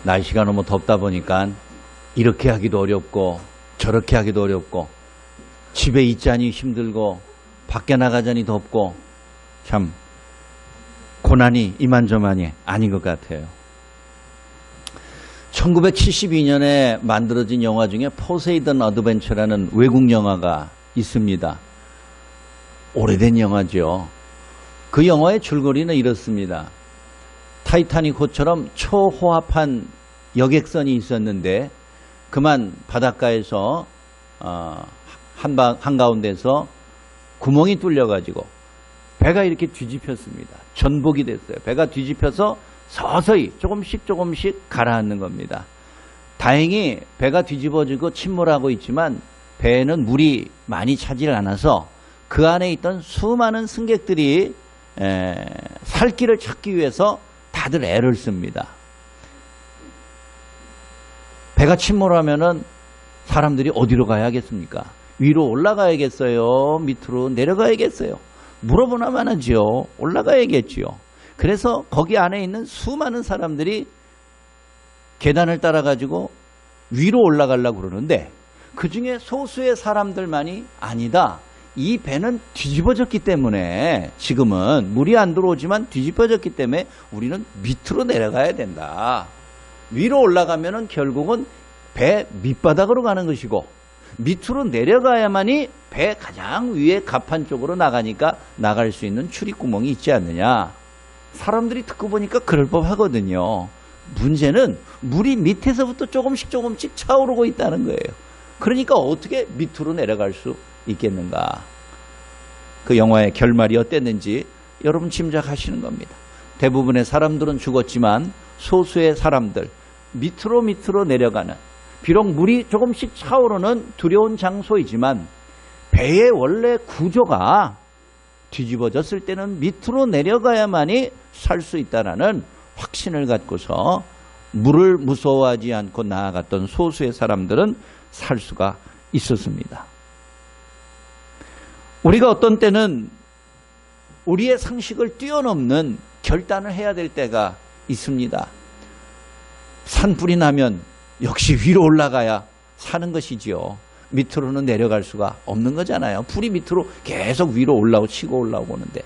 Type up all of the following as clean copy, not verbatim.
날씨가 너무 덥다 보니까 이렇게 하기도 어렵고 저렇게 하기도 어렵고 집에 있자니 힘들고 밖에 나가자니 덥고 참 고난이 이만저만이 아닌 것 같아요. 1972년에 만들어진 영화 중에 포세이돈 어드벤처라는 외국 영화가 있습니다. 오래된 영화죠. 그 영화의 줄거리는 이렇습니다. 타이타닉호처럼 초호합한 여객선이 있었는데 그만 바닷가에서 한가운데서 구멍이 뚫려가지고 배가 이렇게 뒤집혔습니다. 전복이 됐어요. 배가 뒤집혀서 서서히 조금씩 가라앉는 겁니다. 다행히 배가 뒤집어지고 침몰하고 있지만 배에는 물이 많이 차질 않아서 그 안에 있던 수많은 승객들이 살 길을 찾기 위해서 다들 애를 씁니다. 배가 침몰하면은 사람들이 어디로 가야겠습니까? 위로 올라가야겠어요? 밑으로 내려가야겠어요? 물어보나만 하지요. 올라가야겠지요. 그래서 거기 안에 있는 수많은 사람들이 계단을 따라가지고 위로 올라가려고 그러는데 그 중에 소수의 사람들만이 아니다. 이 배는 뒤집어졌기 때문에 지금은 물이 안 들어오지만 뒤집어졌기 때문에 우리는 밑으로 내려가야 된다. 위로 올라가면은 결국은 배 밑바닥으로 가는 것이고 밑으로 내려가야만이 배 가장 위에 갑판 쪽으로 나가니까 나갈 수 있는 출입구멍이 있지 않느냐. 사람들이 듣고 보니까 그럴 법하거든요. 문제는 물이 밑에서부터 조금씩 차오르고 있다는 거예요. 그러니까 어떻게 밑으로 내려갈 수 있겠는가. 그 영화의 결말이 어땠는지 여러분 짐작하시는 겁니다. 대부분의 사람들은 죽었지만 소수의 사람들 밑으로 내려가는, 비록 물이 조금씩 차오르는 두려운 장소이지만 배의 원래 구조가 뒤집어졌을 때는 밑으로 내려가야만이 살 수 있다는 확신을 갖고서 물을 무서워하지 않고 나아갔던 소수의 사람들은 살 수가 있었습니다. 우리가 어떤 때는 우리의 상식을 뛰어넘는 결단을 해야 될 때가 있습니다. 산불이 나면 역시 위로 올라가야 사는 것이지요. 밑으로는 내려갈 수가 없는 거잖아요. 불이 밑으로 계속 위로 올라오고 치고 올라오고 오는데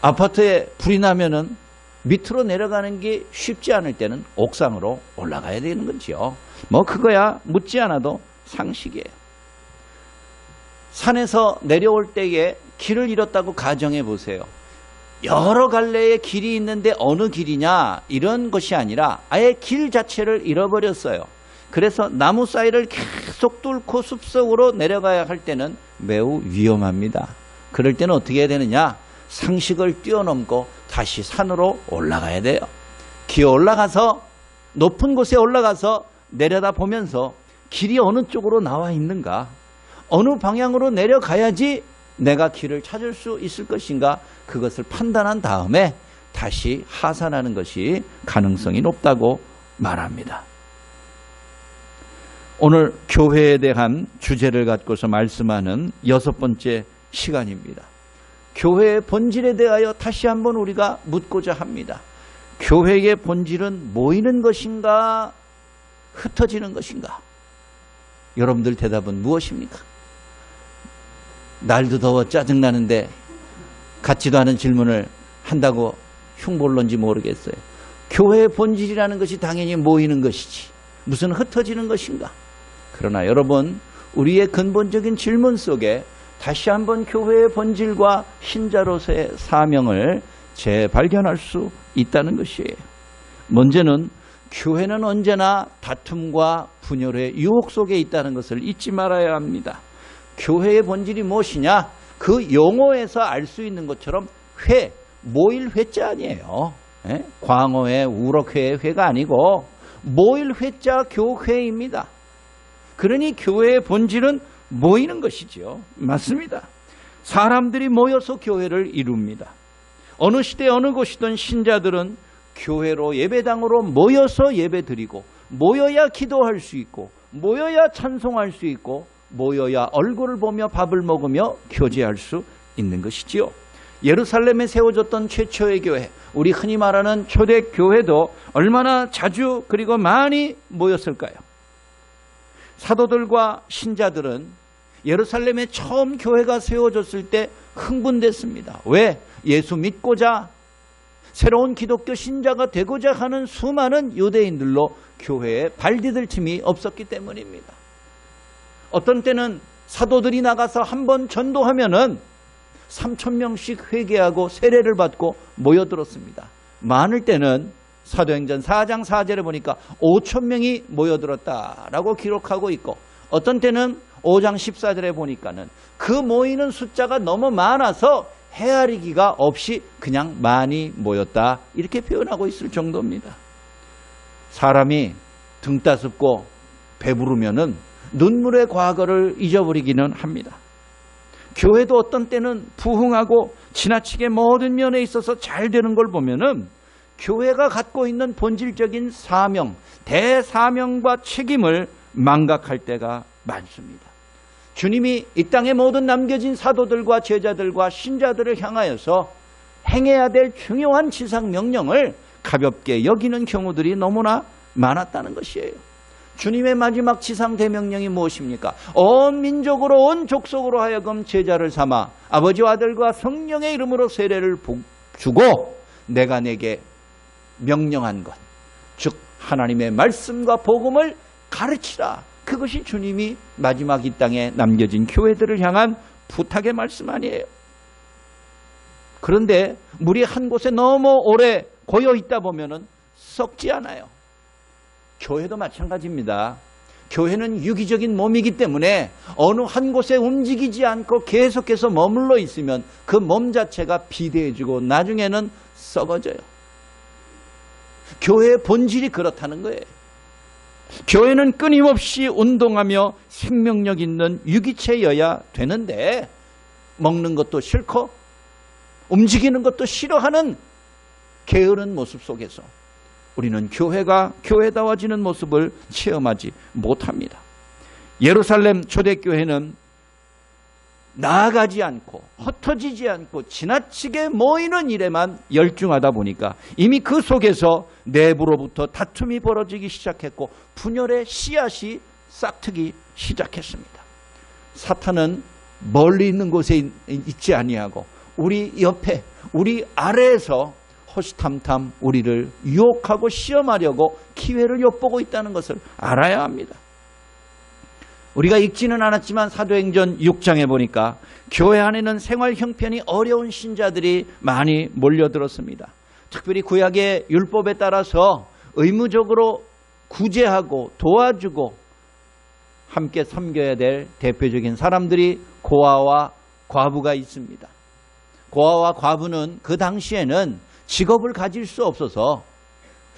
아파트에 불이 나면은 밑으로 내려가는 게 쉽지 않을 때는 옥상으로 올라가야 되는 거지요. 뭐 그거야 묻지 않아도 상식이에요. 산에서 내려올 때에 길을 잃었다고 가정해 보세요. 여러 갈래의 길이 있는데 어느 길이냐 이런 것이 아니라 아예 길 자체를 잃어버렸어요. 그래서 나무 사이를 계속 뚫고 숲속으로 내려가야 할 때는 매우 위험합니다. 그럴 때는 어떻게 해야 되느냐? 상식을 뛰어넘고 다시 산으로 올라가야 돼요. 기어 올라가서 높은 곳에 올라가서 내려다 보면서 길이 어느 쪽으로 나와 있는가, 어느 방향으로 내려가야지 내가 길을 찾을 수 있을 것인가, 그것을 판단한 다음에 다시 하산하는 것이 가능성이 높다고 말합니다. 오늘 교회에 대한 주제를 갖고서 말씀하는 6번째 시간입니다. 교회의 본질에 대하여 다시 한번 우리가 묻고자 합니다. 교회의 본질은 모이는 것인가, 흩어지는 것인가? 여러분들 대답은 무엇입니까? 날도 더워 짜증나는데 같지도 않은 질문을 한다고 흉볼런지 모르겠어요. 교회의 본질이라는 것이 당연히 모이는 것이지 무슨 흩어지는 것인가? 그러나 여러분, 우리의 근본적인 질문 속에 다시 한번 교회의 본질과 신자로서의 사명을 재발견할 수 있다는 것이에요. 먼저는 교회는 언제나 다툼과 분열의 유혹 속에 있다는 것을 잊지 말아야 합니다. 교회의 본질이 무엇이냐? 그 용어에서 알 수 있는 것처럼 회, 모일 회자 아니에요. 광어회, 우럭회의 회가 아니고 모일 회자 교회입니다. 그러니 교회의 본질은 모이는 것이죠. 맞습니다. 사람들이 모여서 교회를 이룹니다. 어느 시대 어느 곳이든 신자들은 교회로 예배당으로 모여서 예배드리고 모여야 기도할 수 있고 모여야 찬송할 수 있고 모여야 얼굴을 보며 밥을 먹으며 교제할 수 있는 것이지요. 예루살렘에 세워졌던 최초의 교회, 우리 흔히 말하는 초대교회도 얼마나 자주 그리고 많이 모였을까요? 사도들과 신자들은 예루살렘에 처음 교회가 세워졌을 때 흥분됐습니다. 왜? 예수 믿고자 새로운 기독교 신자가 되고자 하는 수많은 유대인들로 교회에 발디딜 틈이 없었기 때문입니다. 어떤 때는 사도들이 나가서 한번 전도하면은 3,000명씩 회개하고 세례를 받고 모여들었습니다. 많을 때는 사도행전 4장 4절에 보니까 5,000명이 모여들었다라고 기록하고 있고, 어떤 때는 5장 14절에 보니까는 그 모이는 숫자가 너무 많아서 헤아리기가 없이 그냥 많이 모였다, 이렇게 표현하고 있을 정도입니다. 사람이 등 따숩고 배부르면은 눈물의 과거를 잊어버리기는 합니다. 교회도 어떤 때는 부흥하고 지나치게 모든 면에 있어서 잘 되는 걸 보면은 교회가 갖고 있는 본질적인 사명, 대사명과 책임을 망각할 때가 많습니다. 주님이 이 땅에 모든 남겨진 사도들과 제자들과 신자들을 향하여서 행해야 될 중요한 지상 명령을 가볍게 여기는 경우들이 너무나 많았다는 것이에요. 주님의 마지막 지상 대명령이 무엇입니까? 온 민족으로 온 족속으로 하여금 제자를 삼아 아버지와 아들과 성령의 이름으로 세례를 주고 내가 내게 명령한 것, 즉 하나님의 말씀과 복음을 가르치라. 그것이 주님이 마지막 이 땅에 남겨진 교회들을 향한 부탁의 말씀 아니에요. 그런데 물이 한 곳에 너무 오래 고여 있다 보면은 썩지 않아요. 교회도 마찬가지입니다. 교회는 유기적인 몸이기 때문에 어느 한 곳에 움직이지 않고 계속해서 머물러 있으면 그 몸 자체가 비대해지고 나중에는 썩어져요. 교회의 본질이 그렇다는 거예요. 교회는 끊임없이 운동하며 생명력 있는 유기체여야 되는데 먹는 것도 싫고 움직이는 것도 싫어하는 게으른 모습 속에서 우리는 교회가 교회다워지는 모습을 체험하지 못합니다. 예루살렘 초대교회는 나아가지 않고 흩어지지 않고 지나치게 모이는 일에만 열중하다 보니까 이미 그 속에서 내부로부터 다툼이 벌어지기 시작했고 분열의 씨앗이 싹트기 시작했습니다. 사탄은 멀리 있는 곳에 있지 아니하고 우리 옆에, 우리 아래에서 호시탐탐 우리를 유혹하고 시험하려고 기회를 엿보고 있다는 것을 알아야 합니다. 우리가 읽지는 않았지만 사도행전 6장에 보니까 교회 안에는 생활 형편이 어려운 신자들이 많이 몰려들었습니다. 특별히 구약의 율법에 따라서 의무적으로 구제하고 도와주고 함께 섬겨야 될 대표적인 사람들이 고아와 과부가 있습니다. 고아와 과부는 그 당시에는 직업을 가질 수 없어서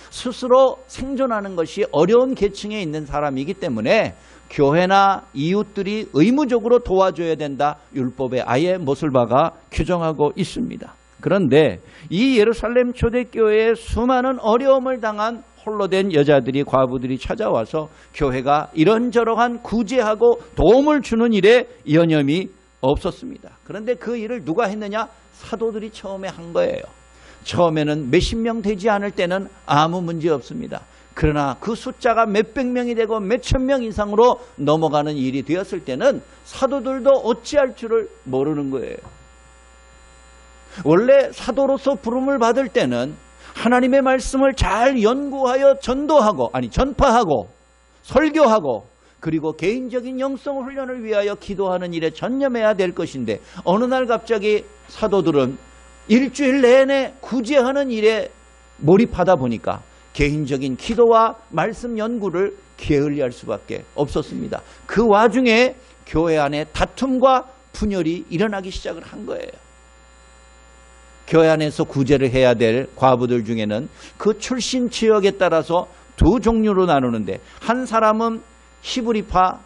스스로 생존하는 것이 어려운 계층에 있는 사람이기 때문에 교회나 이웃들이 의무적으로 도와줘야 된다. 율법에 아예 못을 박아 규정하고 있습니다. 그런데 이 예루살렘 초대교회에 수많은 어려움을 당한 홀로 된 여자들이, 과부들이 찾아와서 교회가 이런저런한 구제하고 도움을 주는 일에 여념이 없었습니다. 그런데 그 일을 누가 했느냐? 사도들이 처음에 한 거예요. 처음에는 몇십 명 되지 않을 때는 아무 문제 없습니다. 그러나 그 숫자가 몇백 명이 되고 몇천 명 이상으로 넘어가는 일이 되었을 때는 사도들도 어찌할 줄을 모르는 거예요. 원래 사도로서 부름을 받을 때는 하나님의 말씀을 잘 연구하여 전파하고 설교하고 그리고 개인적인 영성 훈련을 위하여 기도하는 일에 전념해야 될 것인데 어느 날 갑자기 사도들은 일주일 내내 구제하는 일에 몰입하다 보니까 개인적인 기도와 말씀 연구를 게을리할 수밖에 없었습니다. 그 와중에 교회 안에 다툼과 분열이 일어나기 시작을 한 거예요. 교회 안에서 구제를 해야 될 과부들 중에는 그 출신 지역에 따라서 두 종류로 나누는데 한 사람은 히브리파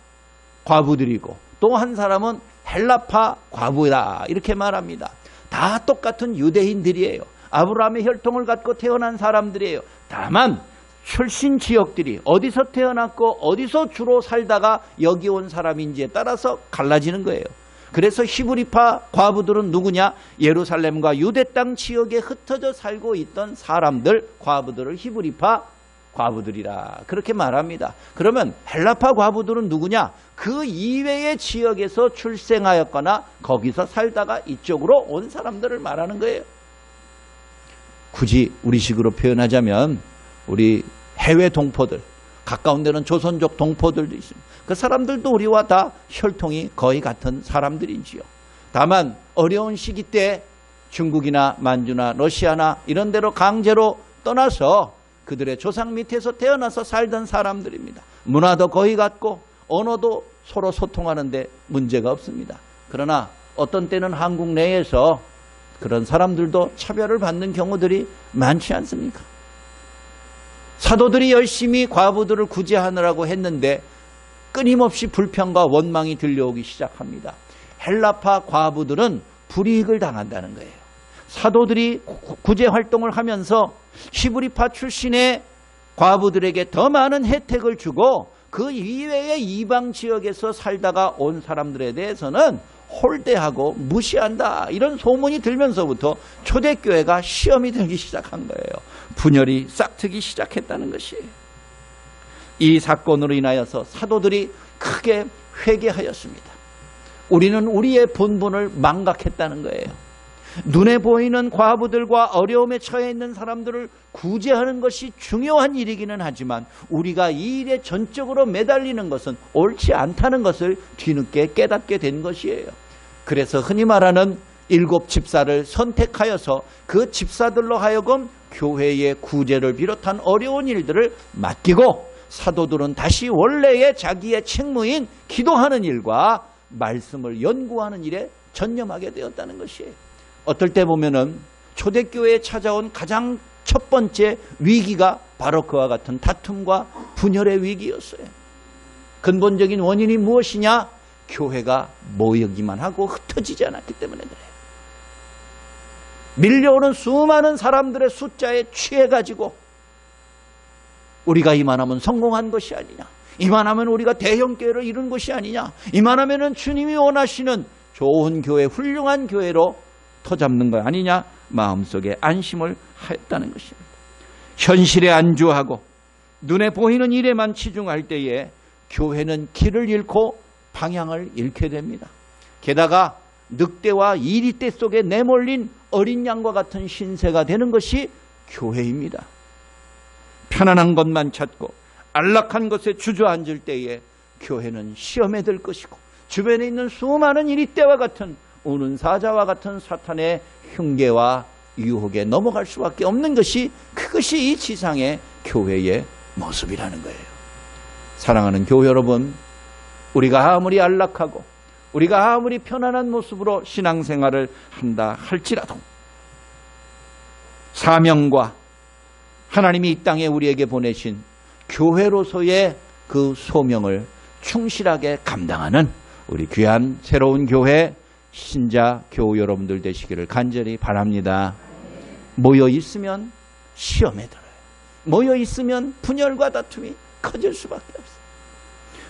과부들이고 또 한 사람은 헬라파 과부다 이렇게 말합니다. 다 똑같은 유대인들이에요. 아브라함의 혈통을 갖고 태어난 사람들이에요. 다만 출신 지역들이 어디서 태어났고 어디서 주로 살다가 여기 온 사람인지에 따라서 갈라지는 거예요. 그래서 히브리파 과부들은 누구냐? 예루살렘과 유대 땅 지역에 흩어져 살고 있던 사람들, 과부들을 히브리파 과부들이라 그렇게 말합니다. 그러면 헬라파 과부들은 누구냐? 그 이외의 지역에서 출생하였거나 거기서 살다가 이쪽으로 온 사람들을 말하는 거예요. 굳이 우리식으로 표현하자면 우리 해외 동포들, 가까운 데는 조선족 동포들도 있습니다. 그 사람들도 우리와 다 혈통이 거의 같은 사람들이지요. 다만 어려운 시기 때 중국이나 만주나 러시아나 이런 데로 강제로 떠나서 그들의 조상 밑에서 태어나서 살던 사람들입니다. 문화도 거의 같고 언어도 서로 소통하는데 문제가 없습니다. 그러나 어떤 때는 한국 내에서 그런 사람들도 차별을 받는 경우들이 많지 않습니까? 사도들이 열심히 과부들을 구제하느라고 했는데 끊임없이 불평과 원망이 들려오기 시작합니다. 헬라파 과부들은 불이익을 당한다는 거예요. 사도들이 구제 활동을 하면서 히브리파 출신의 과부들에게 더 많은 혜택을 주고 그 이외의 이방 지역에서 살다가 온 사람들에 대해서는 홀대하고 무시한다, 이런 소문이 들면서부터 초대교회가 시험이 들기 시작한 거예요. 분열이 싹트기 시작했다는 것이에요. 이 사건으로 인하여서 사도들이 크게 회개하였습니다. 우리는 우리의 본분을 망각했다는 거예요. 눈에 보이는 과부들과 어려움에 처해 있는 사람들을 구제하는 것이 중요한 일이기는 하지만 우리가 이 일에 전적으로 매달리는 것은 옳지 않다는 것을 뒤늦게 깨닫게 된 것이에요. 그래서 흔히 말하는 7 집사를 선택하여서 그 집사들로 하여금 교회의 구제를 비롯한 어려운 일들을 맡기고 사도들은 다시 원래의 자기의 책무인 기도하는 일과 말씀을 연구하는 일에 전념하게 되었다는 것이에요. 어떨 때 보면은 초대교회에 찾아온 가장 첫 번째 위기가 바로 그와 같은 다툼과 분열의 위기였어요. 근본적인 원인이 무엇이냐? 교회가 모이기만 하고 흩어지지 않았기 때문에 그래요. 밀려오는 수많은 사람들의 숫자에 취해가지고 우리가 이만하면 성공한 것이 아니냐, 이만하면 우리가 대형교회를 이룬 것이 아니냐, 이만하면 주님이 원하시는 좋은 교회, 훌륭한 교회로 터잡는 거 아니냐, 마음속에 안심을 하였다는 것입니다. 현실에 안주하고 눈에 보이는 일에만 치중할 때에 교회는 길을 잃고 방향을 잃게 됩니다. 게다가 늑대와 이리떼 속에 내몰린 어린 양과 같은 신세가 되는 것이 교회입니다. 편안한 것만 찾고 안락한 것에 주저앉을 때에 교회는 시험에 들 것이고 주변에 있는 수많은 이리떼와 같은 우는 사자와 같은 사탄의 흉계와 유혹에 넘어갈 수밖에 없는 것이, 그것이 이 지상의 교회의 모습이라는 거예요. 사랑하는 교회 여러분, 우리가 아무리 안락하고 우리가 아무리 편안한 모습으로 신앙생활을 한다 할지라도 사명과 하나님이 이 땅에 우리에게 보내신 교회로서의 그 소명을 충실하게 감당하는 우리 귀한 새로운 교회 신자 교우 여러분들 되시기를 간절히 바랍니다. 모여 있으면 시험에 들어요. 모여 있으면 분열과 다툼이 커질 수밖에 없어요.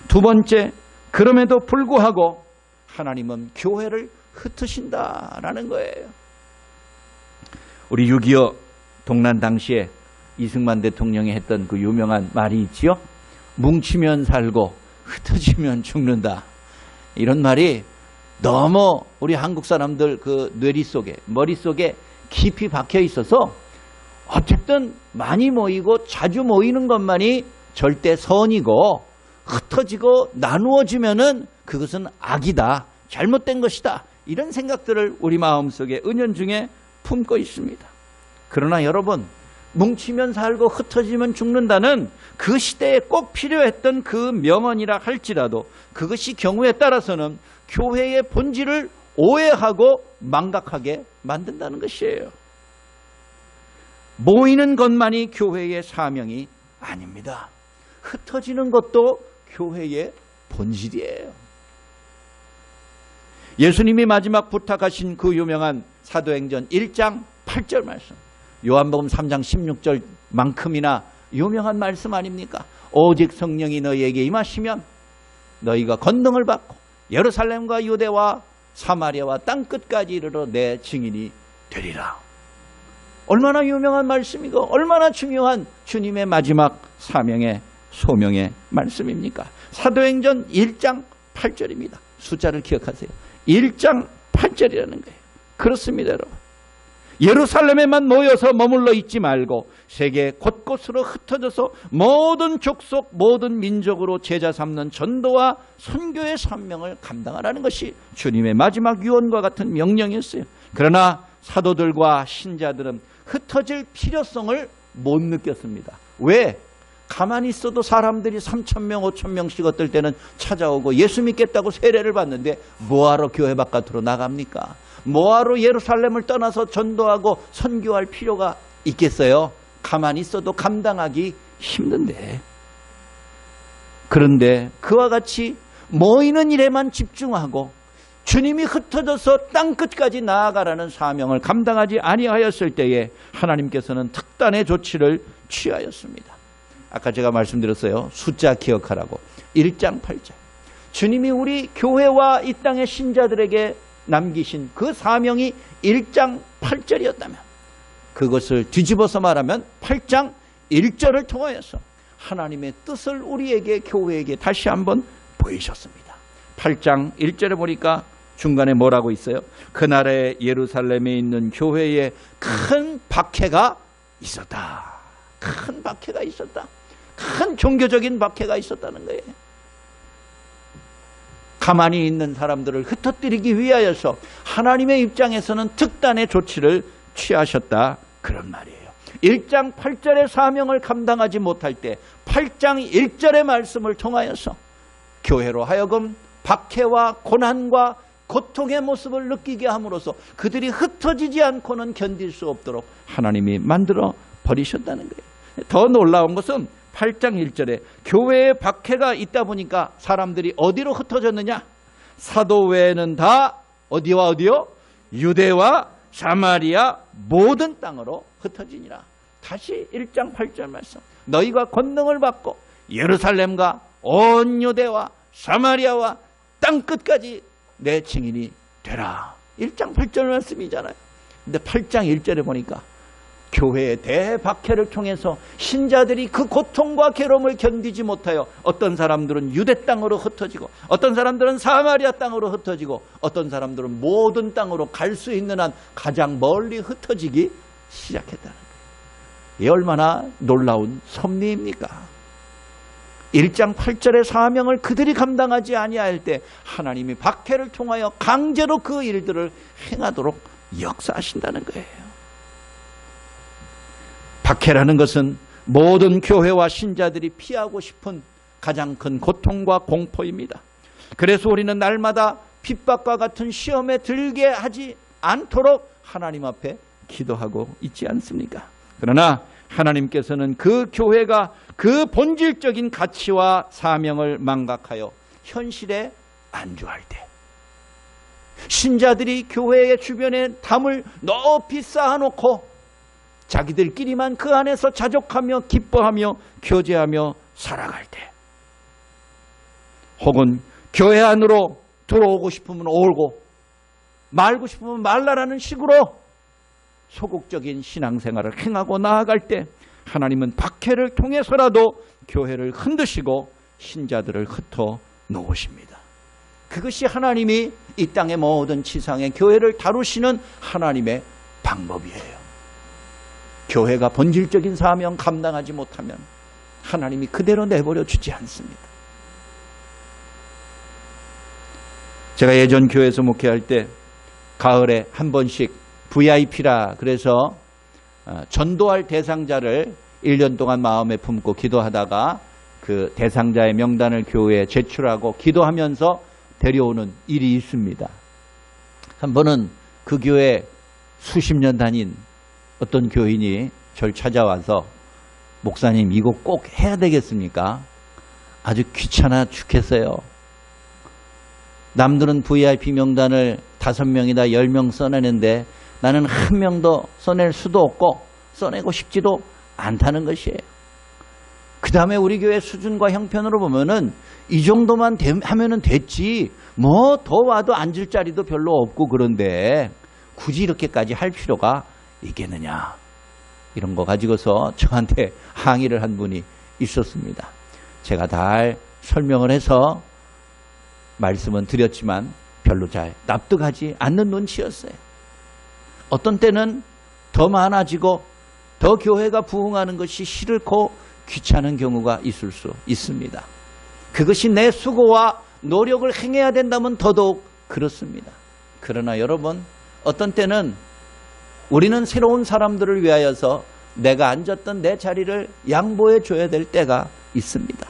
두 번째, 그럼에도 불구하고 하나님은 교회를 흩으신다라는 거예요. 우리 6.25 동란 당시에 이승만 대통령이 했던 그 유명한 말이 있지요. 뭉치면 살고 흩어지면 죽는다. 이런 말이 너무 우리 한국 사람들 그 뇌리 속에, 머릿속에 깊이 박혀 있어서 어쨌든 많이 모이고 자주 모이는 것만이 절대 선이고 흩어지고 나누어지면은 그것은 악이다, 잘못된 것이다, 이런 생각들을 우리 마음속에 은연중에 품고 있습니다. 그러나 여러분, 뭉치면 살고 흩어지면 죽는다는 그 시대에 꼭 필요했던 그 명언이라 할지라도 그것이 경우에 따라서는 교회의 본질을 오해하고 망각하게 만든다는 것이에요. 모이는 것만이 교회의 사명이 아닙니다. 흩어지는 것도 교회의 본질이에요. 예수님이 마지막 부탁하신 그 유명한 사도행전 1장 8절 말씀, 요한복음 3장 16절만큼이나 유명한 말씀 아닙니까? 오직 성령이 너희에게 임하시면 너희가 권능을 받고 예루살렘과 유대와 사마리아와 땅끝까지 이르러 내 증인이 되리라. 얼마나 유명한 말씀이고 얼마나 중요한 주님의 마지막 사명의 소명의 말씀입니까? 사도행전 1장 8절입니다. 숫자를 기억하세요. 1장 8절이라는 거예요. 그렇습니다, 여러분. 예루살렘에만 모여서 머물러 있지 말고 세계 곳곳으로 흩어져서 모든 족속 모든 민족으로 제자 삼는 전도와 선교의 사명을 감당하라는 것이 주님의 마지막 유언과 같은 명령이었어요. 그러나 사도들과 신자들은 흩어질 필요성을 못 느꼈습니다. 왜? 가만히 있어도 사람들이 3,000명 5,000명씩 어떨 때는 찾아오고 예수 믿겠다고 세례를 받는데 뭐하러 교회 바깥으로 나갑니까? 뭐하러 예루살렘을 떠나서 전도하고 선교할 필요가 있겠어요? 가만히 있어도 감당하기 힘든데. 그런데 그와 같이 모이는 일에만 집중하고 주님이 흩어져서 땅끝까지 나아가라는 사명을 감당하지 아니하였을 때에 하나님께서는 특단의 조치를 취하였습니다. 아까 제가 말씀드렸어요. 숫자 기억하라고. 1장 8절. 주님이 우리 교회와 이 땅의 신자들에게 남기신 그 사명이 1장 8절이었다면 그것을 뒤집어서 말하면 8장 1절을 통하여서 하나님의 뜻을 우리에게 교회에게 다시 한번 보이셨습니다. 8장 1절에 보니까 중간에 뭐라고 있어요? 그날에 예루살렘에 있는 교회에 큰 박해가 있었다. 큰 박해가 있었다. 큰 종교적인 박해가 있었다는 거예요. 가만히 있는 사람들을 흩어뜨리기 위하여서 하나님의 입장에서는 특단의 조치를 취하셨다. 그런 말이에요. 1장 8절의 사명을 감당하지 못할 때 8장 1절의 말씀을 통하여서 교회로 하여금 박해와 고난과 고통의 모습을 느끼게 함으로써 그들이 흩어지지 않고는 견딜 수 없도록 하나님이 만들어 버리셨다는 거예요. 더 놀라운 것은 8장 1절에 교회에 박해가 있다 보니까 사람들이 어디로 흩어졌느냐? 사도 외에는 다 어디와 어디요? 유대와 사마리아 모든 땅으로 흩어지니라. 다시 1장 8절 말씀. 너희가 권능을 받고 예루살렘과 온 유대와 사마리아와 땅끝까지 내 증인이 되라. 1장 8절 말씀이잖아요. 근데 8장 1절에 보니까 교회의 대박해를 통해서 신자들이 그 고통과 괴로움을 견디지 못하여 어떤 사람들은 유대 땅으로 흩어지고 어떤 사람들은 사마리아 땅으로 흩어지고 어떤 사람들은 모든 땅으로 갈 수 있는 한 가장 멀리 흩어지기 시작했다는 거예요. 이 얼마나 놀라운 섭리입니까? 1장 8절의 사명을 그들이 감당하지 아니할 때 하나님이 박해를 통하여 강제로 그 일들을 행하도록 역사하신다는 거예요. 박해라는 것은 모든 교회와 신자들이 피하고 싶은 가장 큰 고통과 공포입니다. 그래서 우리는 날마다 핍박과 같은 시험에 들게 하지 않도록 하나님 앞에 기도하고 있지 않습니까? 그러나 하나님께서는 그 교회가 그 본질적인 가치와 사명을 망각하여 현실에 안주할 때 신자들이 교회의 주변에 담을 높이 쌓아놓고 자기들끼리만 그 안에서 자족하며 기뻐하며 교제하며 살아갈 때 혹은 교회 안으로 들어오고 싶으면 오고 말고 싶으면 말라라는 식으로 소극적인 신앙생활을 행하고 나아갈 때 하나님은 박해를 통해서라도 교회를 흔드시고 신자들을 흩어 놓으십니다. 그것이 하나님이 이 땅의 모든 지상의 교회를 다루시는 하나님의 방법이에요. 교회가 본질적인 사명 감당하지 못하면 하나님이 그대로 내버려 주지 않습니다. 제가 예전 교회에서 목회할 때 가을에 한 번씩 VIP라 그래서 전도할 대상자를 1년 동안 마음에 품고 기도하다가 그 대상자의 명단을 교회에 제출하고 기도하면서 데려오는 일이 있습니다. 한 번은 그 교회 수십 년 다닌 어떤 교인이 저를 찾아와서 목사님 이거 꼭 해야 되겠습니까? 아주 귀찮아 죽겠어요. 남들은 VIP 명단을 5명이다 10명 써내는데 나는 한 명도 써낼 수도 없고 써내고 싶지도 않다는 것이에요. 그 다음에 우리 교회 수준과 형편으로 보면은 이 정도만 하면은 됐지, 뭐 더 와도 앉을 자리도 별로 없고, 그런데 굳이 이렇게까지 할 필요가 있겠느냐, 이런 거 가지고서 저한테 항의를 한 분이 있었습니다. 제가 잘 설명을 해서 말씀은 드렸지만 별로 잘 납득하지 않는 눈치였어요. 어떤 때는 더 많아지고 더 교회가 부흥하는 것이 싫고 귀찮은 경우가 있을 수 있습니다. 그것이 내 수고와 노력을 행해야 된다면 더더욱 그렇습니다. 그러나 여러분, 어떤 때는 우리는 새로운 사람들을 위하여서 내가 앉았던 내 자리를 양보해 줘야 될 때가 있습니다.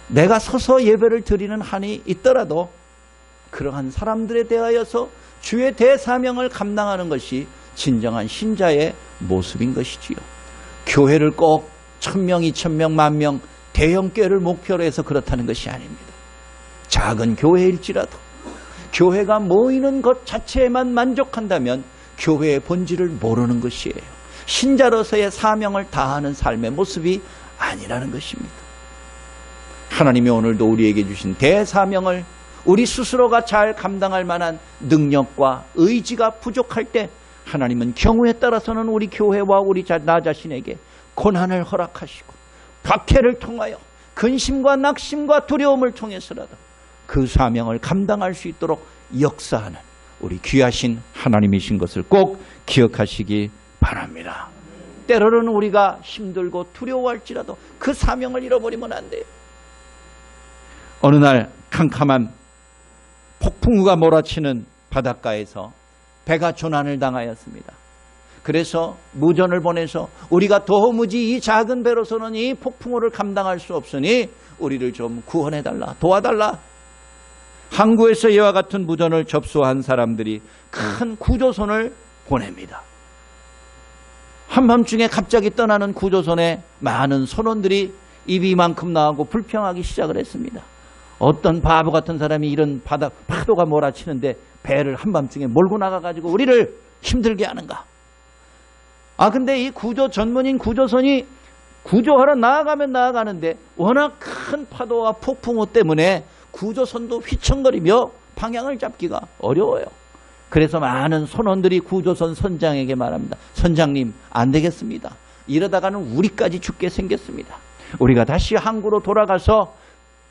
내가 서서 예배를 드리는 한이 있더라도 그러한 사람들에 대하여서 주의 대사명을 감당하는 것이 진정한 신자의 모습인 것이지요. 교회를 꼭 1000명, 2000명, 10,000명 대형교회를 목표로 해서 그렇다는 것이 아닙니다. 작은 교회일지라도 교회가 모이는 것 자체에만 만족한다면 교회의 본질을 모르는 것이에요. 신자로서의 사명을 다하는 삶의 모습이 아니라는 것입니다. 하나님이 오늘도 우리에게 주신 대사명을 우리 스스로가 잘 감당할 만한 능력과 의지가 부족할 때 하나님은 경우에 따라서는 우리 교회와 나 자신에게 고난을 허락하시고 박해를 통하여 근심과 낙심과 두려움을 통해서라도 그 사명을 감당할 수 있도록 역사하는 우리 귀하신 하나님이신 것을 꼭 기억하시기 바랍니다. 때로는 우리가 힘들고 두려워할지라도 그 사명을 잃어버리면 안 돼요. 어느 날 캄캄한 폭풍우가 몰아치는 바닷가에서 배가 조난을 당하였습니다. 그래서 무전을 보내서 우리가 도무지 이 작은 배로서는 이 폭풍우를 감당할 수 없으니 우리를 좀 구원해달라, 도와달라. 항구에서 이와 같은 무전을 접수한 사람들이 큰 구조선을 보냅니다. 한밤중에 갑자기 떠나는 구조선에 많은 선원들이 입이 이만큼 나오고 불평하기 시작을 했습니다. 어떤 바보 같은 사람이 이런 파도가 몰아치는데 배를 한밤중에 몰고 나가가지고 우리를 힘들게 하는가. 근데 이 구조 전문인 구조선이 구조하러 나아가면 나아가는데 워낙 큰 파도와 폭풍우 때문에 구조선도 휘청거리며 방향을 잡기가 어려워요. 그래서 많은 선원들이 구조선 선장에게 말합니다. 선장님, 안 되겠습니다. 이러다가는 우리까지 죽게 생겼습니다. 우리가 다시 항구로 돌아가서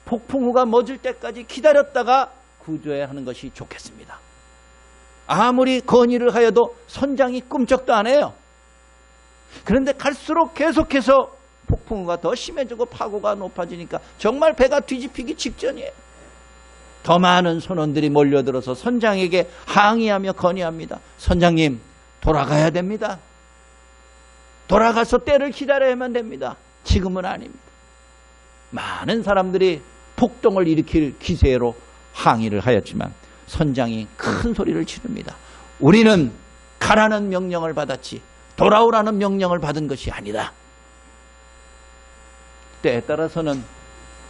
폭풍우가 멎을 때까지 기다렸다가 구조하는 것이 좋겠습니다. 아무리 건의를 하여도 선장이 꿈쩍도 안 해요. 그런데 갈수록 계속해서 폭풍우가 더 심해지고 파고가 높아지니까 정말 배가 뒤집히기 직전이에요. 더 많은 선원들이 몰려들어서 선장에게 항의하며 건의합니다. 선장님, 돌아가야 됩니다. 돌아가서 때를 기다려야만 됩니다. 지금은 아닙니다. 많은 사람들이 폭동을 일으킬 기세로 항의를 하였지만 선장이 큰 소리를 지릅니다. 우리는 가라는 명령을 받았지 돌아오라는 명령을 받은 것이 아니다. 때에 따라서는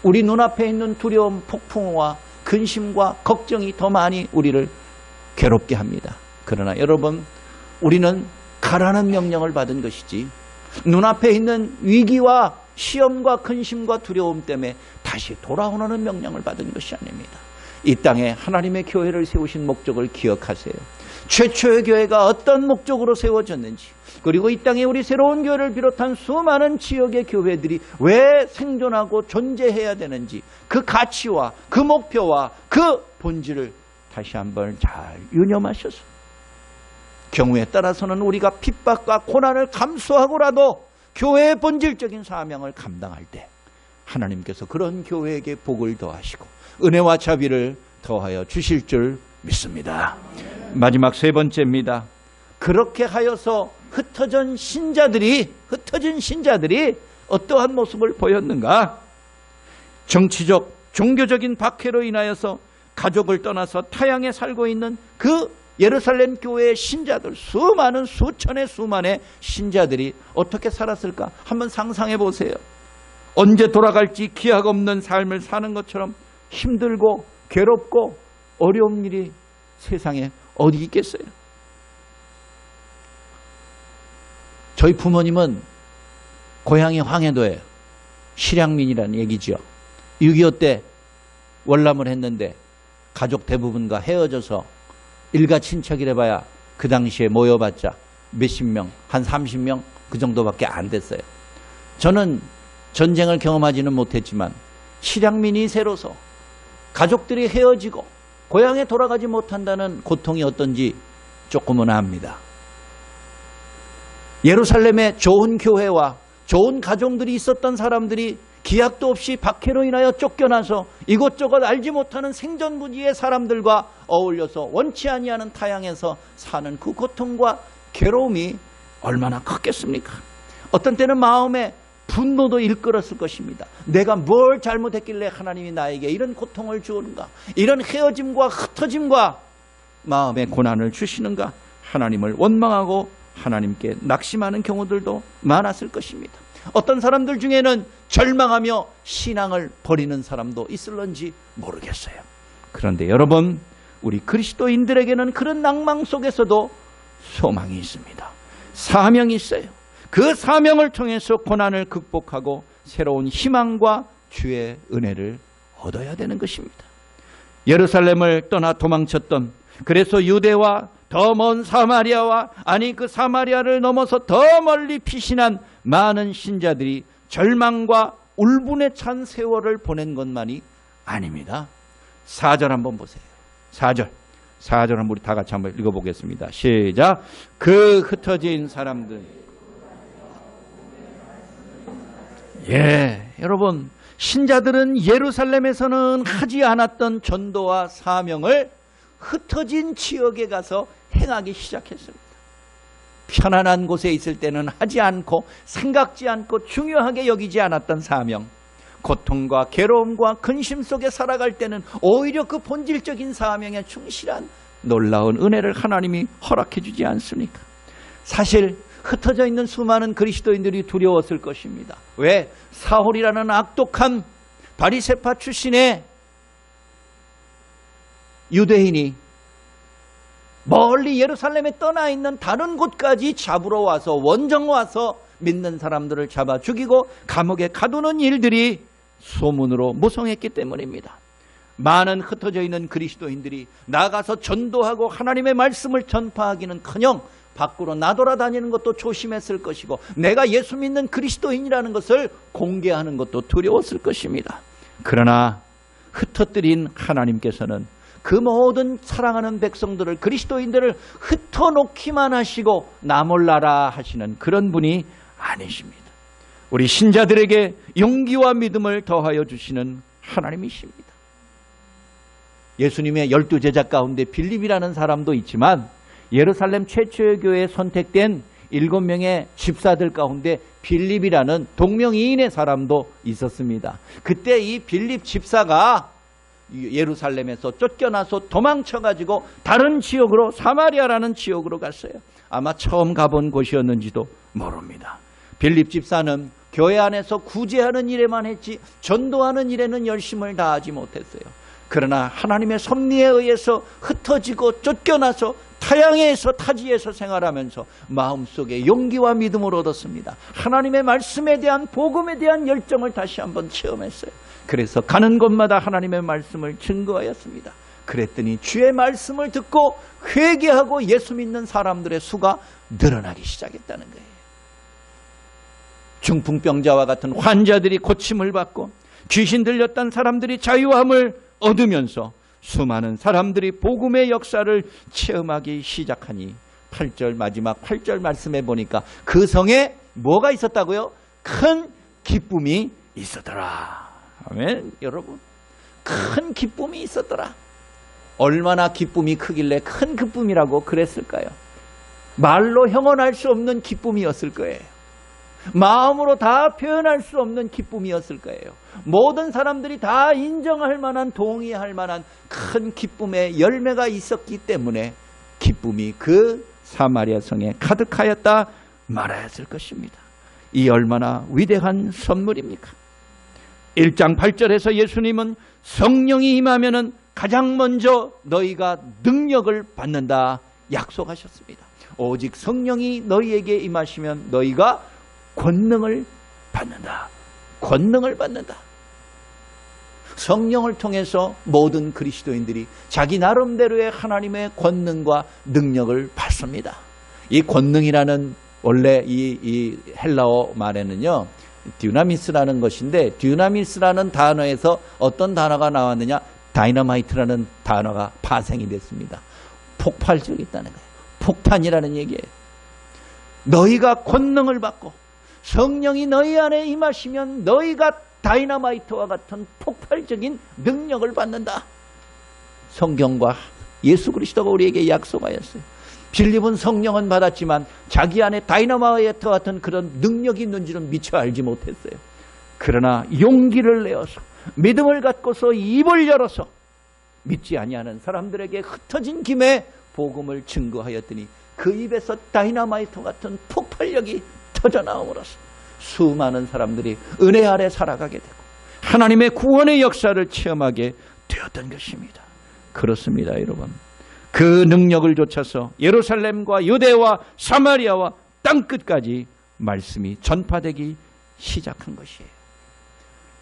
우리 눈앞에 있는 두려움, 폭풍우와 근심과 걱정이 더 많이 우리를 괴롭게 합니다. 그러나 여러분, 우리는 가라는 명령을 받은 것이지 눈앞에 있는 위기와 시험과 근심과 두려움 때문에 다시 돌아오라는 명령을 받은 것이 아닙니다. 이 땅에 하나님의 교회를 세우신 목적을 기억하세요. 최초의 교회가 어떤 목적으로 세워졌는지, 그리고 이 땅에 우리 새로운 교회를 비롯한 수많은 지역의 교회들이 왜 생존하고 존재해야 되는지, 그 가치와 그 목표와 그 본질을 다시 한번 잘 유념하셔서 경우에 따라서는 우리가 핍박과 고난을 감수하고라도 교회의 본질적인 사명을 감당할 때 하나님께서 그런 교회에게 복을 더하시고 은혜와 자비를 더하여 주실 줄 믿습니다. 마지막 세 번째입니다. 그렇게 하여서 흩어진 신자들이 어떠한 모습을 보였는가? 정치적, 종교적인 박해로 인하여서 가족을 떠나서 타향에 살고 있는 그 예루살렘 교회의 신자들, 수천의 신자들이 어떻게 살았을까? 한번 상상해 보세요. 언제 돌아갈지 기약 없는 삶을 사는 것처럼 힘들고 괴롭고 어려운 일이 세상에 어디 있겠어요? 저희 부모님은 고향이 황해도예요. 실향민이라는 얘기죠. 6.25 때 월남을 했는데 가족 대부분과 헤어져서 일가 친척이래봐야 그 당시에 모여봤자 몇십 명, 한 30명 그 정도밖에 안 됐어요. 저는 전쟁을 경험하지는 못했지만 실향민이 새로서 가족들이 헤어지고 고향에 돌아가지 못한다는 고통이 어떤지 조금은 압니다. 예루살렘에 좋은 교회와 좋은 가정들이 있었던 사람들이 기약도 없이 박해로 인하여 쫓겨나서 이곳저곳 알지 못하는 생존부지의 사람들과 어울려서 원치 아니하는 타향에서 사는 그 고통과 괴로움이 얼마나 컸겠습니까? 어떤 때는 마음에 분노도 일끓었을 것입니다. 내가 뭘 잘못했길래 하나님이 나에게 이런 고통을 주는가? 이런 헤어짐과 흩어짐과 마음의 고난을 주시는가? 하나님을 원망하고 하나님께 낙심하는 경우들도 많았을 것입니다. 어떤 사람들 중에는 절망하며 신앙을 버리는 사람도 있을런지 모르겠어요. 그런데 여러분, 우리 그리스도인들에게는 그런 낭망 속에서도 소망이 있습니다. 사명이 있어요. 그 사명을 통해서 고난을 극복하고 새로운 희망과 주의 은혜를 얻어야 되는 것입니다. 예루살렘을 떠나 도망쳤던, 그래서 유대와 더 먼 사마리아와, 아니 그 사마리아를 넘어서 더 멀리 피신한 많은 신자들이 절망과 울분에 찬 세월을 보낸 것만이 아닙니다. 4절 한번 보세요. 4절 한번 우리 다 같이 한번 읽어보겠습니다. 시작. 그 흩어진 사람들. 여러분, 신자들은 예루살렘에서는 하지 않았던 전도와 사명을 흩어진 지역에 가서 행하기 시작했습니다. 편안한 곳에 있을 때는 하지 않고 생각지 않고 중요하게 여기지 않았던 사명, 고통과 괴로움과 근심 속에 살아갈 때는 오히려 그 본질적인 사명에 충실한 놀라운 은혜를 하나님이 허락해 주지 않습니까? 사실 흩어져 있는 수많은 그리스도인들이 두려웠을 것입니다. 왜? 사울이라는 악독한 바리새파 출신의 유대인이 멀리 예루살렘에 떠나 있는 다른 곳까지 잡으러 와서, 원정 와서 믿는 사람들을 잡아 죽이고 감옥에 가두는 일들이 소문으로 무성했기 때문입니다. 많은 흩어져 있는 그리스도인들이 나가서 전도하고 하나님의 말씀을 전파하기는커녕 밖으로 나돌아다니는 것도 조심했을 것이고, 내가 예수 믿는 그리스도인이라는 것을 공개하는 것도 두려웠을 것입니다. 그러나 흩어뜨린 하나님께서는 그 모든 사랑하는 백성들을, 그리스도인들을 흩어놓기만 하시고 나 몰라라 하시는 그런 분이 아니십니다. 우리 신자들에게 용기와 믿음을 더하여 주시는 하나님이십니다. 예수님의 12제자 가운데 빌립이라는 사람도 있지만, 예루살렘 최초의 교회에 선택된 7명의 집사들 가운데 빌립이라는 동명이인의 사람도 있었습니다. 그때 이 빌립 집사가 예루살렘에서 쫓겨나서 도망쳐가지고 다른 지역으로, 사마리아라는 지역으로 갔어요. 아마 처음 가본 곳이었는지도 모릅니다. 빌립 집사는 교회 안에서 구제하는 일에만 했지 전도하는 일에는 열심을 다하지 못했어요. 그러나 하나님의 섭리에 의해서 흩어지고 쫓겨나서 타향에서, 타지에서 생활하면서 마음속에 용기와 믿음을 얻었습니다. 하나님의 말씀에 대한, 복음에 대한 열정을 다시 한번 체험했어요. 그래서 가는 곳마다 하나님의 말씀을 증거하였습니다. 그랬더니 주의 말씀을 듣고 회개하고 예수 믿는 사람들의 수가 늘어나기 시작했다는 거예요. 중풍병자와 같은 환자들이 고침을 받고, 귀신 들렸던 사람들이 자유함을 얻으면서 수많은 사람들이 복음의 역사를 체험하기 시작하니 8절, 마지막 8절 말씀해 보니까 그 성에 뭐가 있었다고요? 큰 기쁨이 있었더라. 아멘. 여러분, 큰 기쁨이 있었더라. 얼마나 기쁨이 크길래 큰 기쁨이라고 그랬을까요? 말로 형언할 수 없는 기쁨이었을 거예요. 마음으로 다 표현할 수 없는 기쁨이었을 거예요. 모든 사람들이 다 인정할 만한, 동의할 만한 큰 기쁨의 열매가 있었기 때문에 기쁨이 그 사마리아 성에 가득하였다 말하였을 것입니다. 이 얼마나 위대한 선물입니까? 1장 8절에서 예수님은 성령이 임하면은 가장 먼저 너희가 능력을 받는다 약속하셨습니다. 오직 성령이 너희에게 임하시면 너희가 권능을 받는다. 권능을 받는다. 성령을 통해서 모든 그리스도인들이 자기 나름대로의 하나님의 권능과 능력을 받습니다. 이 권능이라는 원래 이 헬라어 말에는요, 듀나미스라는 것인데, 듀나미스라는 단어에서 어떤 단어가 나왔느냐? 다이너마이트라는 단어가 파생이 됐습니다. 폭발적이 있다는 거예요. 폭탄이라는 얘기예요. 너희가 권능을 받고 성령이 너희 안에 임하시면 너희가 다이너마이트와 같은 폭발적인 능력을 받는다. 성경과 예수 그리스도가 우리에게 약속하였어요. 빌립은 성령은 받았지만 자기 안에 다이너마이트 같은 그런 능력이 있는지는 미처 알지 못했어요. 그러나 용기를 내어서 믿음을 갖고서 입을 열어서 믿지 아니하는 사람들에게 흩어진 김에 복음을 증거하였더니 그 입에서 다이너마이트 같은 폭발력이 터져나옴으로써 수많은 사람들이 은혜 아래 살아가게 되고 하나님의 구원의 역사를 체험하게 되었던 것입니다. 그렇습니다, 여러분. 그 능력을 좇아서 예루살렘과 유대와 사마리아와 땅끝까지 말씀이 전파되기 시작한 것이에요.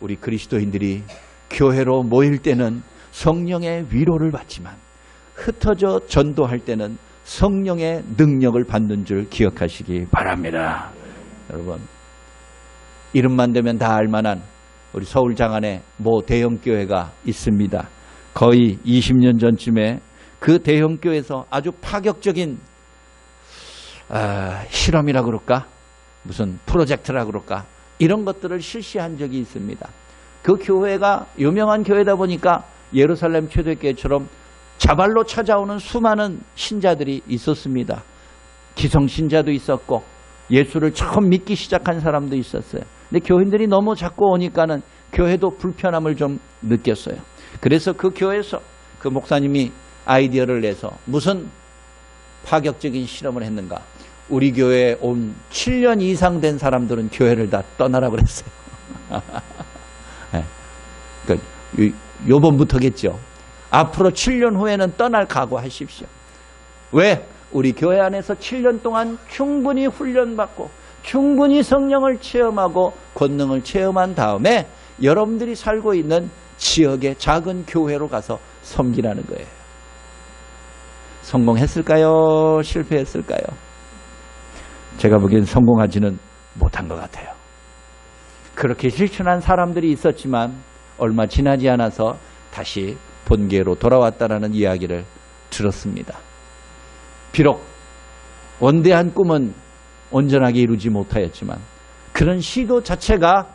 우리 그리스도인들이 교회로 모일 때는 성령의 위로를 받지만 흩어져 전도할 때는 성령의 능력을 받는 줄 기억하시기 바랍니다. 여러분, 이름만 되면 다 알만한 우리 서울 장안에 모 대형교회가 있습니다. 거의 20년 전쯤에 그 대형교회에서 아주 파격적인 실험이라 그럴까? 무슨 프로젝트라 그럴까? 이런 것들을 실시한 적이 있습니다. 그 교회가 유명한 교회다 보니까 예루살렘 초대교회처럼 자발로 찾아오는 수많은 신자들이 있었습니다. 기성신자도 있었고 예수를 처음 믿기 시작한 사람도 있었어요. 근데 교인들이 너무 자꾸 오니까는 교회도 불편함을 좀 느꼈어요. 그래서 그 교회에서 그 목사님이 아이디어를 내서 무슨 파격적인 실험을 했는가? 우리 교회에 온 7년 이상 된 사람들은 교회를 다 떠나라 그랬어요. 네. 그러니까 요번부터겠죠. 앞으로 7년 후에는 떠날 각오하십시오. 왜? 우리 교회 안에서 7년 동안 충분히 훈련받고 충분히 성령을 체험하고 권능을 체험한 다음에 여러분들이 살고 있는 지역의 작은 교회로 가서 섬기라는 거예요. 성공했을까요? 실패했을까요? 제가 보기엔 성공하지는 못한 것 같아요. 그렇게 실천한 사람들이 있었지만 얼마 지나지 않아서 다시 본교회로 돌아왔다라는 이야기를 들었습니다. 비록 원대한 꿈은 온전하게 이루지 못하였지만 그런 시도 자체가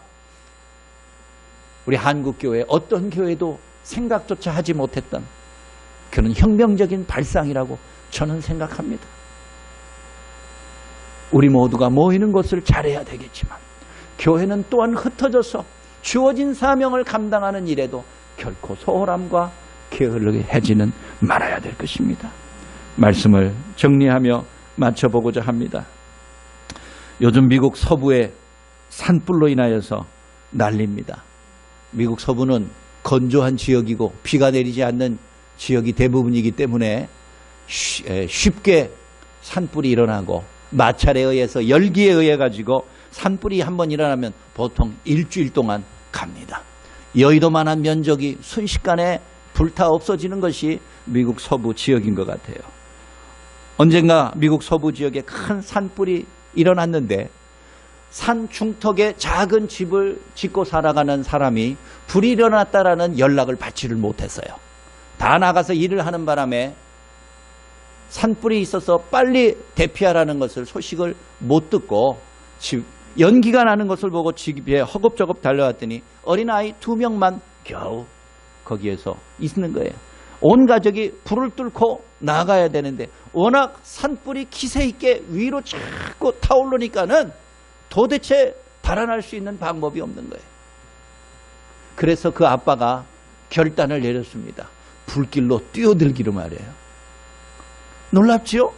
우리 한국교회 어떤 교회도 생각조차 하지 못했던 그런 혁명적인 발상이라고 저는 생각합니다. 우리 모두가 모이는 것을 잘해야 되겠지만 교회는 또한 흩어져서 주어진 사명을 감당하는 일에도 결코 소홀함과 게을르해지는 말아야 될 것입니다. 말씀을 정리하며 마쳐보고자 합니다. 요즘 미국 서부의 산불로 인하여서 난립니다. 미국 서부는 건조한 지역이고 비가 내리지 않는 지역이 대부분이기 때문에 쉽게 산불이 일어나고 마찰에 의해서 열기에 의해 가지고 산불이 한번 일어나면 보통 일주일 동안 갑니다. 여의도만한 면적이 순식간에 불타 없어지는 것이 미국 서부 지역인 것 같아요. 언젠가 미국 서부 지역에 큰 산불이 일어났는데 산 중턱에 작은 집을 짓고 살아가는 사람이 불이 일어났다라는 연락을 받지를 못했어요. 다 나가서 일을 하는 바람에 산불이 있어서 빨리 대피하라는 것을 소식을 못 듣고 연기가 나는 것을 보고 집에 허겁저겁 달려왔더니 어린아이 2명만 겨우 거기에서 있는 거예요. 온 가족이 불을 뚫고 나가야 되는데 워낙 산불이 기세 있게 위로 자꾸 타오르니까는 도대체 달아날 수 있는 방법이 없는 거예요. 그래서 그 아빠가 결단을 내렸습니다. 불길로 뛰어들기로 말이에요. 놀랍지요?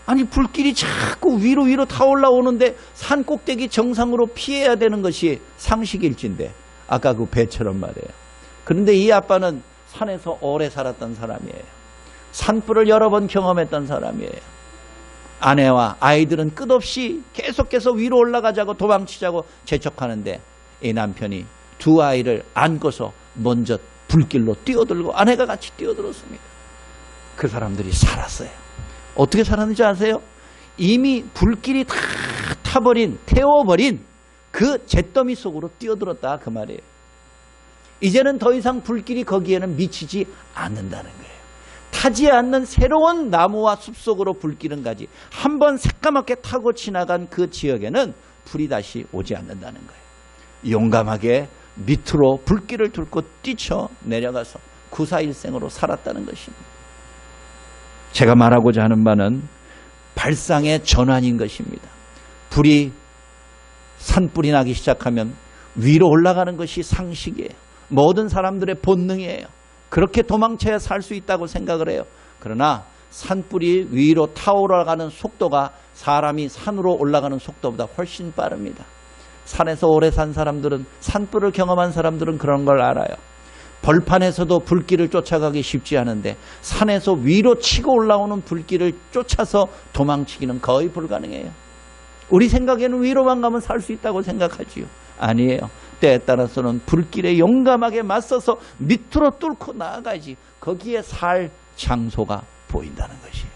아니 불길이 자꾸 위로 타올라오는데 산 꼭대기 정상으로 피해야 되는 것이 상식일진데 아까 그 배처럼 말이에요. 그런데 이 아빠는 산에서 오래 살았던 사람이에요. 산불을 여러 번 경험했던 사람이에요. 아내와 아이들은 끝없이 계속해서 위로 올라가자고 도망치자고 재촉하는데 이 남편이 두 아이를 안고서 먼저 불길로 뛰어들고 아내가 같이 뛰어들었습니다. 그 사람들이 살았어요. 어떻게 살았는지 아세요? 이미 불길이 다 태워버린 그 잿더미 속으로 뛰어들었다 그 말이에요. 이제는 더 이상 불길이 거기에는 미치지 않는다는 거예요. 타지 않는 새로운 나무와 숲속으로 불길은 가지 한번 새까맣게 타고 지나간 그 지역에는 불이 다시 오지 않는다는 거예요. 용감하게 밑으로 불길을 뚫고 뛰쳐 내려가서 구사일생으로 살았다는 것입니다. 제가 말하고자 하는 바는 발상의 전환인 것입니다. 불이 산불이 나기 시작하면 위로 올라가는 것이 상식이에요. 모든 사람들의 본능이에요. 그렇게 도망쳐야 살 수 있다고 생각을 해요. 그러나 산불이 위로 타올라가는 속도가 사람이 산으로 올라가는 속도보다 훨씬 빠릅니다. 산에서 오래 산 사람들은, 산불을 경험한 사람들은 그런 걸 알아요. 벌판에서도 불길을 쫓아가기 쉽지 않은데 산에서 위로 치고 올라오는 불길을 쫓아서 도망치기는 거의 불가능해요. 우리 생각에는 위로만 가면 살 수 있다고 생각하지요. 아니에요. 때에 따라서는 불길에 용감하게 맞서서 밑으로 뚫고 나아가야지 거기에 살 장소가 보인다는 것이에요.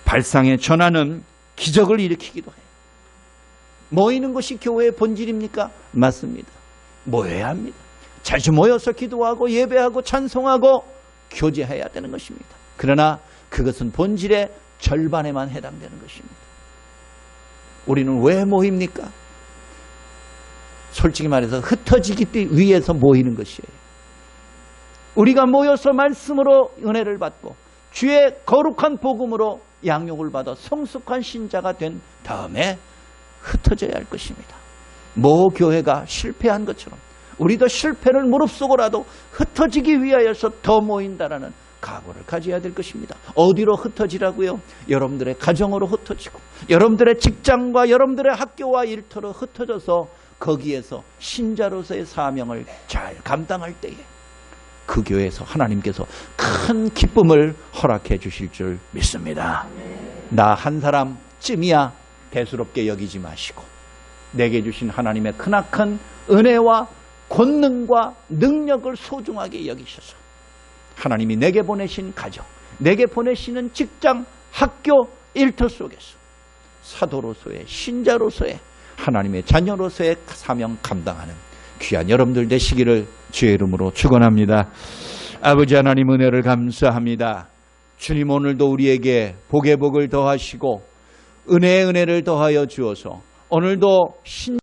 발상의 전환은 기적을 일으키기도 해요. 모이는 것이 교회의 본질입니까? 맞습니다. 모여야 합니다. 자주 모여서 기도하고 예배하고 찬송하고 교제해야 되는 것입니다. 그러나 그것은 본질의 절반에만 해당되는 것입니다. 우리는 왜 모입니까? 솔직히 말해서 흩어지기 위해서 모이는 것이에요. 우리가 모여서 말씀으로 은혜를 받고 주의 거룩한 복음으로 양육을 받아 성숙한 신자가 된 다음에 흩어져야 할 것입니다. 모 교회가 실패한 것처럼 우리도 실패를 무릅쓰고라도 흩어지기 위하여서 더 모인다라는 각오를 가져야 될 것입니다. 어디로 흩어지라고요? 여러분들의 가정으로 흩어지고 여러분들의 직장과 여러분들의 학교와 일터로 흩어져서 거기에서 신자로서의 사명을 잘 감당할 때에 그 교회에서 하나님께서 큰 기쁨을 허락해 주실 줄 믿습니다. 나 한 사람쯤이야 대수롭게 여기지 마시고 내게 주신 하나님의 크나큰 은혜와 권능과 능력을 소중하게 여기셔서 하나님이 내게 보내신 가정, 내게 보내시는 직장, 학교, 일터 속에서 사도로서의 신자로서의 하나님의 자녀로서의 사명 감당하는 귀한 여러분들 되시기를 주의 이름으로 축원합니다. 아버지 하나님 은혜를 감사합니다. 주님 오늘도 우리에게 복의 복을 더하시고 은혜의 은혜를 더하여 주어서 오늘도